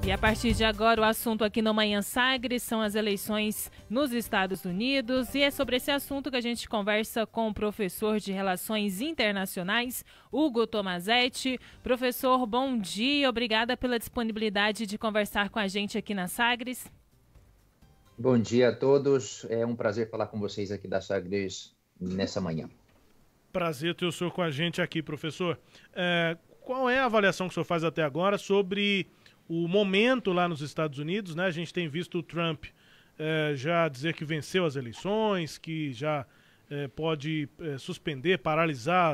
E a partir de agora, o assunto aqui no Manhã Sagres são as eleições nos Estados Unidos. E é sobre esse assunto que a gente conversa com o professor de Relações Internacionais, Hugo Tomazetti. Professor, bom dia. Obrigada pela disponibilidade de conversar com a gente aqui na Sagres. Bom dia a todos. É um prazer falar com vocês aqui da Sagres nessa manhã. Prazer ter o senhor com a gente aqui, professor. Qual é a avaliação que o senhor faz até agora sobre o momento lá nos Estados Unidos, né? A gente tem visto o Trump já dizer que venceu as eleições, que já pode suspender, paralisar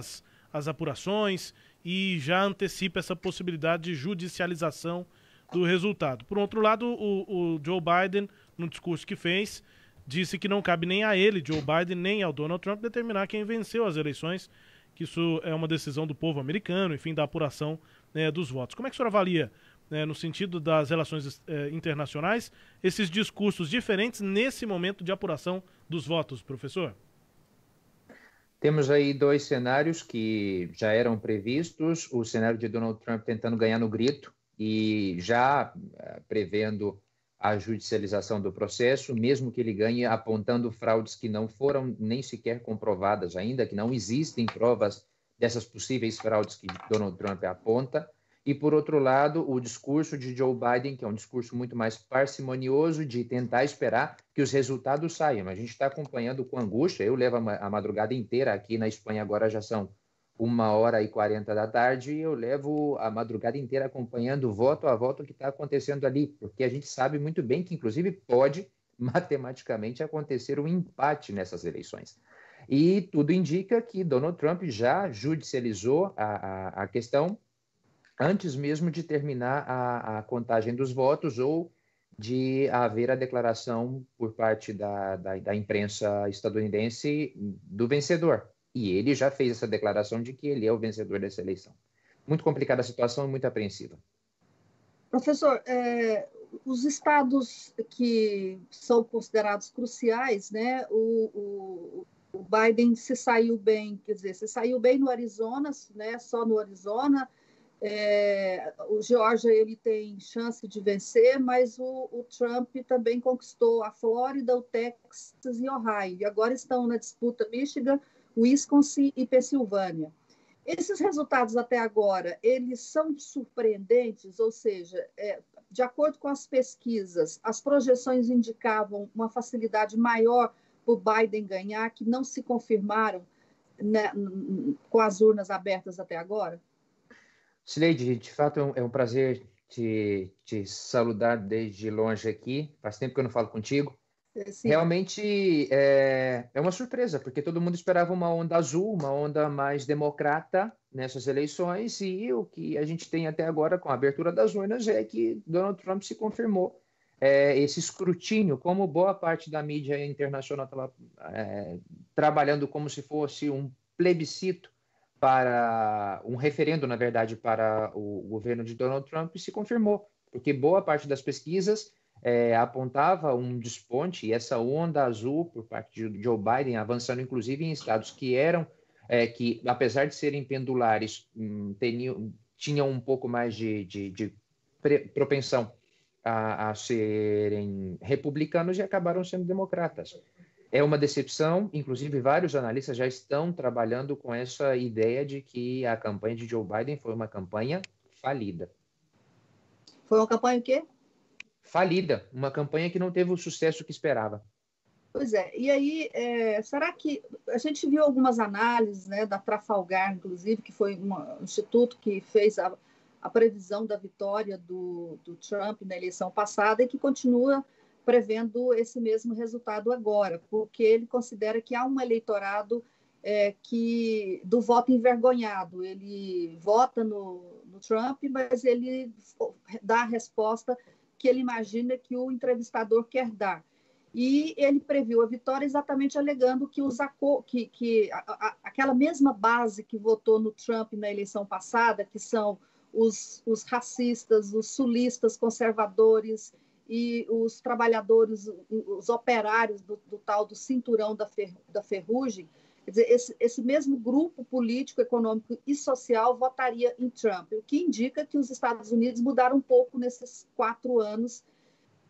as apurações e já antecipa essa possibilidade de judicialização do resultado. Por outro lado, o Joe Biden, no discurso que fez, disse que não cabe nem a ele, Joe Biden, nem ao Donald Trump determinar quem venceu as eleições, que isso é uma decisão do povo americano, enfim, da apuração dos votos. Como é que o senhor avalia, no sentido das relações internacionais, esses discursos diferentes nesse momento de apuração dos votos, professor? Temos aí dois cenários que já eram previstos, o cenário de Donald Trump tentando ganhar no grito e já prevendo a judicialização do processo, mesmo que ele ganhe apontando fraudes que não foram nem sequer comprovadas ainda, que não existem provas dessas possíveis fraudes que Donald Trump aponta. E, por outro lado, o discurso de Joe Biden, que é um discurso muito mais parcimonioso de tentar esperar que os resultados saiam. A gente está acompanhando com angústia, eu levo a madrugada inteira aqui na Espanha, agora já são 1h40 da tarde, e eu levo a madrugada inteira acompanhando voto a voto o que está acontecendo ali, porque a gente sabe muito bem que, inclusive, pode matematicamente acontecer um empate nessas eleições. E tudo indica que Donald Trump já judicializou a questão antes mesmo de terminar a contagem dos votos ou de haver a declaração por parte da imprensa estadunidense do vencedor. E ele já fez essa declaração de que ele é o vencedor dessa eleição. Muito complicada a situação e muito apreensiva. Professor, os estados que são considerados cruciais, né? O Biden se saiu bem, quer dizer, se saiu bem no Arizona, né? Só no Arizona. O Geórgia ele tem chance de vencer, mas o Trump também conquistou a Flórida, o Texas e Ohio. E agora estão na disputa Michigan, Wisconsin e Pensilvânia. Esses resultados até agora, eles são surpreendentes, ou seja, de acordo com as pesquisas, as projeções indicavam uma facilidade maior para o Biden ganhar, que não se confirmaram, né, com as urnas abertas até agora? Sileide, de fato é um prazer te saludar desde longe aqui. Faz tempo que eu não falo contigo. Sim. Realmente é uma surpresa, porque todo mundo esperava uma onda azul, uma onda mais democrata nessas eleições, e o que a gente tem até agora com a abertura das urnas é que Donald Trump se confirmou. Esse escrutínio, como boa parte da mídia internacional estava trabalhando como se fosse um plebiscito para um referendo, na verdade, para o governo de Donald Trump, se confirmou, porque boa parte das pesquisas apontava um desponte, e essa onda azul por parte de Joe Biden, avançando inclusive em estados que eram, que apesar de serem pendulares, tinham um pouco mais de propensão a serem republicanos e acabaram sendo democratas. É uma decepção, inclusive vários analistas já estão trabalhando com essa ideia de que a campanha de Joe Biden foi uma campanha falida. Foi uma campanha o quê? Falida, uma campanha que não teve o sucesso que esperava. Pois é, e aí, será que a gente viu algumas análises, né, da Trafalgar, inclusive, que foi um instituto que fez a previsão da vitória do Trump na eleição passada e que continua prevendo esse mesmo resultado agora, porque ele considera que há um eleitorado do voto envergonhado. Ele vota no Trump, mas ele dá a resposta que ele imagina que o entrevistador quer dar. E ele previu a vitória exatamente alegando que aquela mesma base que votou no Trump na eleição passada, que são os racistas, os sulistas conservadores e os trabalhadores, os operários do tal do cinturão da ferrugem, quer dizer, esse mesmo grupo político, econômico e social votaria em Trump, o que indica que os Estados Unidos mudaram um pouco nesses 4 anos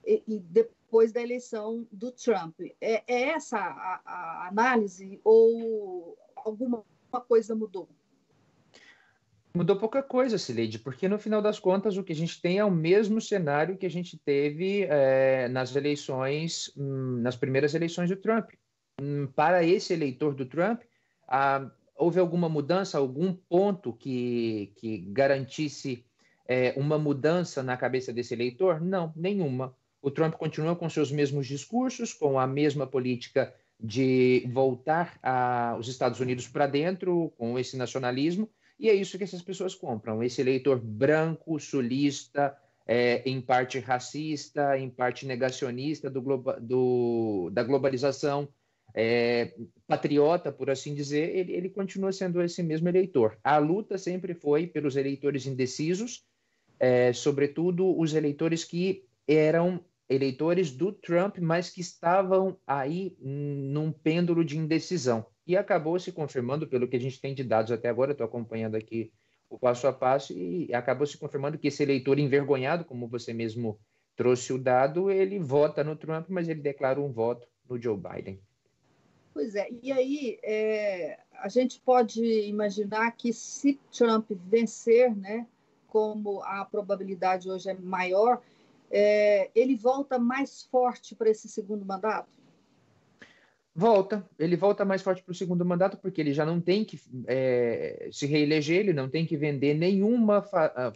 e depois da eleição do Trump. É essa a análise ou alguma coisa mudou? Mudou pouca coisa, Cileide, porque no final das contas o que a gente tem é o mesmo cenário que a gente teve nas eleições, nas primeiras eleições do Trump. Para esse eleitor do Trump, houve alguma mudança, algum ponto que garantisse uma mudança na cabeça desse eleitor? Não, nenhuma. O Trump continua com seus mesmos discursos, com a mesma política de voltar os Estados Unidos para dentro, com esse nacionalismo, e é isso que essas pessoas compram. Esse eleitor branco, sulista, em parte racista, em parte negacionista da globalização, patriota, por assim dizer, ele continua sendo esse mesmo eleitor. A luta sempre foi pelos eleitores indecisos, sobretudo os eleitores que eram eleitores do Trump, mas que estavam aí num pêndulo de indecisão. E acabou se confirmando, pelo que a gente tem de dados até agora, estou acompanhando aqui o passo a passo, e acabou se confirmando que esse eleitor envergonhado, como você mesmo trouxe o dado, ele vota no Trump, mas ele declara um voto no Joe Biden. Pois é, e aí a gente pode imaginar que se Trump vencer, né, como a probabilidade hoje é maior, ele volta mais forte para esse segundo mandato? Ele volta mais forte para o segundo mandato, porque ele já não tem que se reeleger, ele não tem que vender nenhuma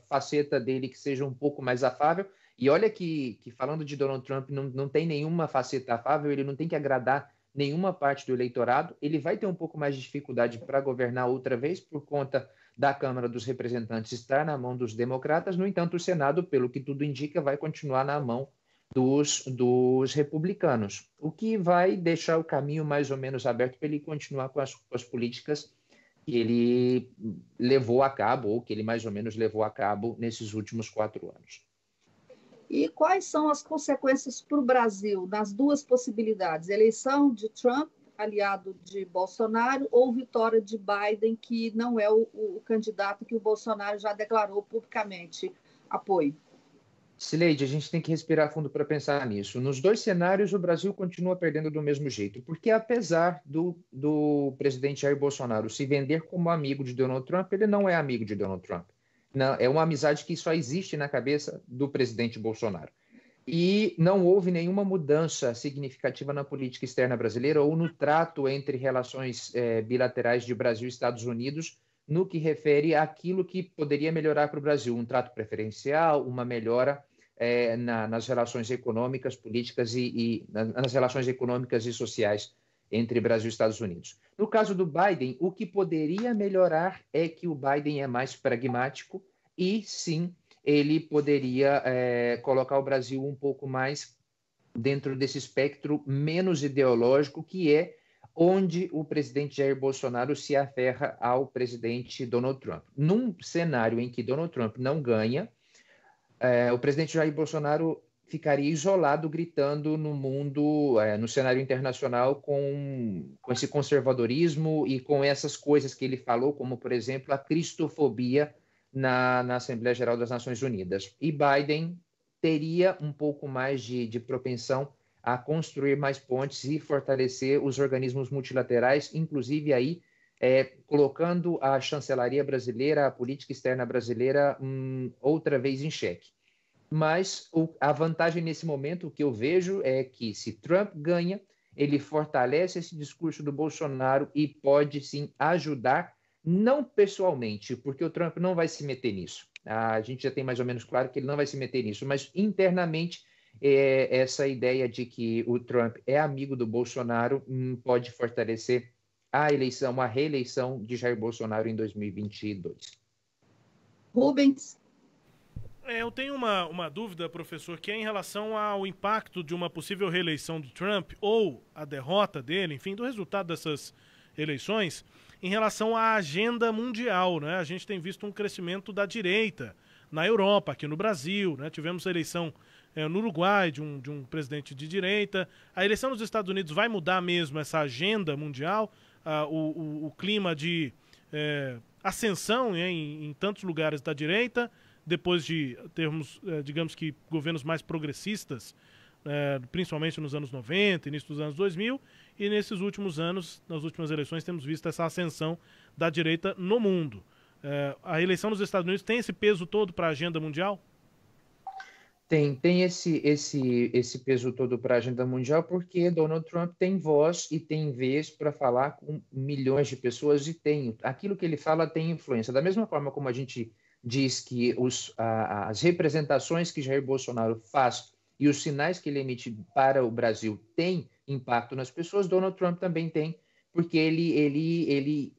faceta dele que seja um pouco mais afável. E olha que falando de Donald Trump, não tem nenhuma faceta afável, ele não tem que agradar nenhuma parte do eleitorado. Ele vai ter um pouco mais de dificuldade para governar outra vez, por conta da Câmara dos Representantes estar na mão dos democratas. No entanto, o Senado, pelo que tudo indica, vai continuar na mão dos republicanos, o que vai deixar o caminho mais ou menos aberto para ele continuar com as políticas que ele levou a cabo, ou que ele mais ou menos levou a cabo nesses últimos 4 anos. E quais são as consequências para o Brasil nas duas possibilidades? Eleição de Trump, aliado de Bolsonaro, ou vitória de Biden, que não é o candidato que o Bolsonaro já declarou publicamente apoio? Cileide, a gente tem que respirar fundo para pensar nisso. Nos 2 cenários, o Brasil continua perdendo do mesmo jeito, porque apesar do presidente Jair Bolsonaro se vender como amigo de Donald Trump, ele não é amigo de Donald Trump. Não, é uma amizade que só existe na cabeça do presidente Bolsonaro. E não houve nenhuma mudança significativa na política externa brasileira ou no trato entre relações bilaterais de Brasil e Estados Unidos, no que refere àquilo que poderia melhorar para o Brasil, um trato preferencial, uma melhora nas relações econômicas, políticas e nas relações econômicas e sociais entre Brasil e Estados Unidos. No caso do Biden, o que poderia melhorar é que o Biden é mais pragmático e, sim, ele poderia colocar o Brasil um pouco mais dentro desse espectro menos ideológico, que é onde o presidente Jair Bolsonaro se aferra ao presidente Donald Trump. Num cenário em que Donald Trump não ganha, o presidente Jair Bolsonaro ficaria isolado, gritando no mundo, no cenário internacional, com esse conservadorismo e com essas coisas que ele falou, como, por exemplo, a cristofobia na Assembleia Geral das Nações Unidas. E Biden teria um pouco mais de propensão a construir mais pontes e fortalecer os organismos multilaterais, inclusive aí colocando a chancelaria brasileira, a política externa brasileira, outra vez em xeque. Mas a vantagem nesse momento, o que eu vejo é que, se Trump ganha, ele fortalece esse discurso do Bolsonaro e pode, sim, ajudar, não pessoalmente, porque o Trump não vai se meter nisso. A gente já tem mais ou menos claro que ele não vai se meter nisso, mas internamente, essa ideia de que o Trump é amigo do Bolsonaro pode fortalecer a reeleição de Jair Bolsonaro em 2022. Rubens? Eu tenho uma dúvida, professor, que é em relação ao impacto de uma possível reeleição do Trump ou a derrota dele, enfim, do resultado dessas eleições, em relação à agenda mundial, né? A gente tem visto um crescimento da direita na Europa, aqui no Brasil, né? Tivemos a eleição no Uruguai de um presidente de direita. A eleição nos Estados Unidos vai mudar mesmo essa agenda mundial? o clima de ascensão em tantos lugares da direita, depois de termos, digamos que, governos mais progressistas, principalmente nos anos 90, início dos anos 2000, e nesses últimos anos, nas últimas eleições, temos visto essa ascensão da direita no mundo. A eleição nos Estados Unidos tem esse peso todo para a agenda mundial? Tem esse peso todo para a agenda mundial, porque Donald Trump tem voz e tem vez para falar com milhões de pessoas, e aquilo que ele fala tem influência. Da mesma forma como a gente diz que as representações que Jair Bolsonaro faz e os sinais que ele emite para o Brasil têm impacto nas pessoas, Donald Trump também tem, porque ele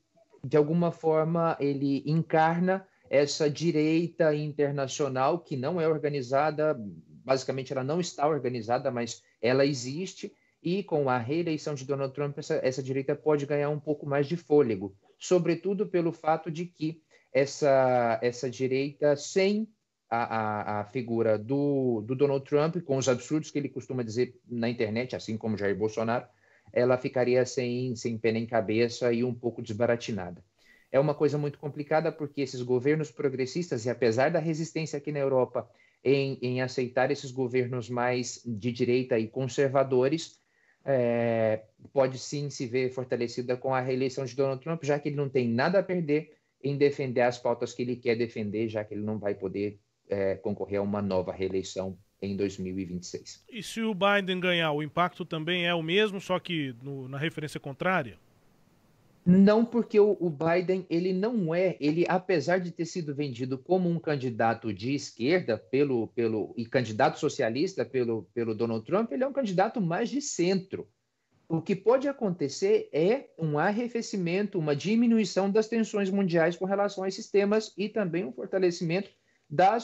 de alguma forma, ele encarna essa direita internacional que não é organizada, basicamente ela não está organizada, mas ela existe, e com a reeleição de Donald Trump, essa direita pode ganhar um pouco mais de fôlego, sobretudo pelo fato de que essa direita, sem a figura do Donald Trump, com os absurdos que ele costuma dizer na internet, assim como Jair Bolsonaro, ela ficaria sem pé nem cabeça e um pouco desbaratinada. É uma coisa muito complicada, porque esses governos progressistas, e apesar da resistência aqui na Europa em aceitar esses governos mais de direita e conservadores, pode sim se ver fortalecida com a reeleição de Donald Trump, já que ele não tem nada a perder em defender as pautas que ele quer defender, já que ele não vai poder concorrer a uma nova reeleição em 2026. E se o Biden ganhar, o impacto também é o mesmo, só que na referência contrária? Não, porque o Biden, ele apesar de ter sido vendido como um candidato de esquerda e candidato socialista pelo Donald Trump, ele é um candidato mais de centro. O que pode acontecer é um arrefecimento, uma diminuição das tensões mundiais com relação a esses temas, e também um fortalecimento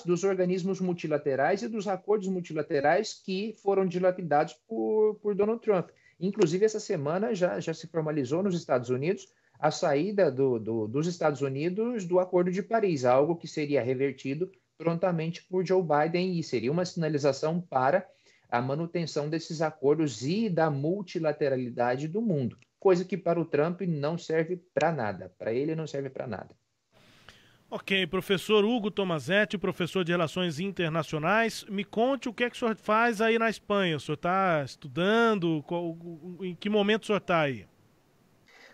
dos organismos multilaterais e dos acordos multilaterais que foram dilapidados por Donald Trump. Inclusive, essa semana já se formalizou nos Estados Unidos a saída dos Estados Unidos do Acordo de Paris, algo que seria revertido prontamente por Joe Biden, e seria uma sinalização para a manutenção desses acordos e da multilateralidade do mundo, coisa que para o Trump não serve para nada, para ele não serve para nada. Ok, professor Hugo Tomazetti, professor de Relações Internacionais, me conte o que é que o senhor faz aí na Espanha. O senhor está estudando? Em que momento o senhor está aí?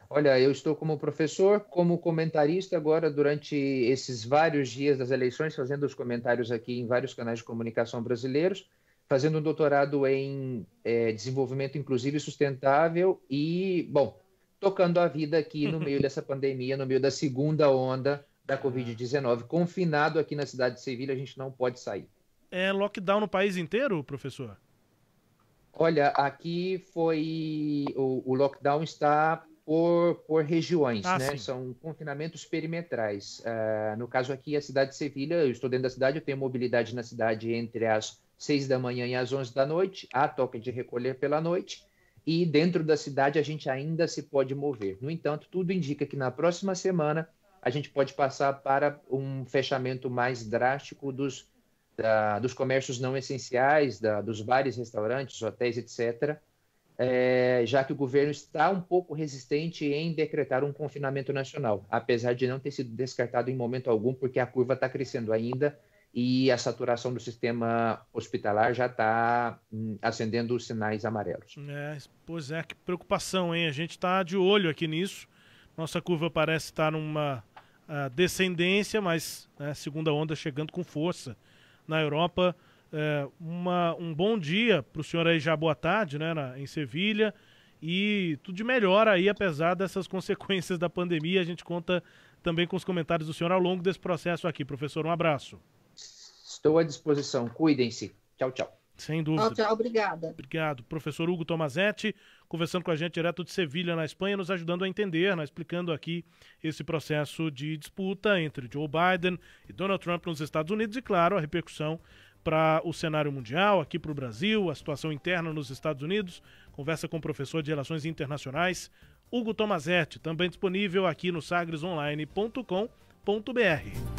Olha, eu estou como professor, como comentarista agora durante esses vários dias das eleições, fazendo os comentários aqui em vários canais de comunicação brasileiros, fazendo um doutorado em desenvolvimento inclusivo e sustentável e, bom, tocando a vida aqui no meio dessa pandemia, no meio da segunda onda da Covid-19, confinado aqui na cidade de Sevilha, a gente não pode sair. É lockdown no país inteiro, professor? Olha, aqui o lockdown está por regiões, né? Sim. São confinamentos perimetrais. No caso aqui, a cidade de Sevilha, eu estou dentro da cidade, eu tenho mobilidade na cidade entre as 6 da manhã e as 11 da noite, há toque de recolher pela noite, e dentro da cidade a gente ainda se pode mover. No entanto, tudo indica que na próxima semana a gente pode passar para um fechamento mais drástico dos comércios não essenciais, dos bares, restaurantes, hotéis, etc., já que o governo está um pouco resistente em decretar um confinamento nacional, apesar de não ter sido descartado em momento algum, porque a curva está crescendo ainda e a saturação do sistema hospitalar já está acendendo os sinais amarelos. Pois é, que preocupação, hein? A gente está de olho aqui nisso. Nossa curva parece estar numa descendência, mas segunda onda chegando com força na Europa. Um bom dia para o senhor aí, já boa tarde, né, em Sevilha, e tudo de melhor aí, apesar dessas consequências da pandemia. A gente conta também com os comentários do senhor ao longo desse processo aqui. Professor, um abraço. Estou à disposição, cuidem-se. Tchau, tchau. Sem dúvida. Tchau, obrigada. Obrigado. Professor Hugo Tomazetti, conversando com a gente direto de Sevilha, na Espanha, nos ajudando a entender, explicando aqui esse processo de disputa entre Joe Biden e Donald Trump nos Estados Unidos e, claro, a repercussão para o cenário mundial, aqui para o Brasil, a situação interna nos Estados Unidos. Conversa com o professor de Relações Internacionais, Hugo Tomazetti, também disponível aqui no sagresonline.com.br.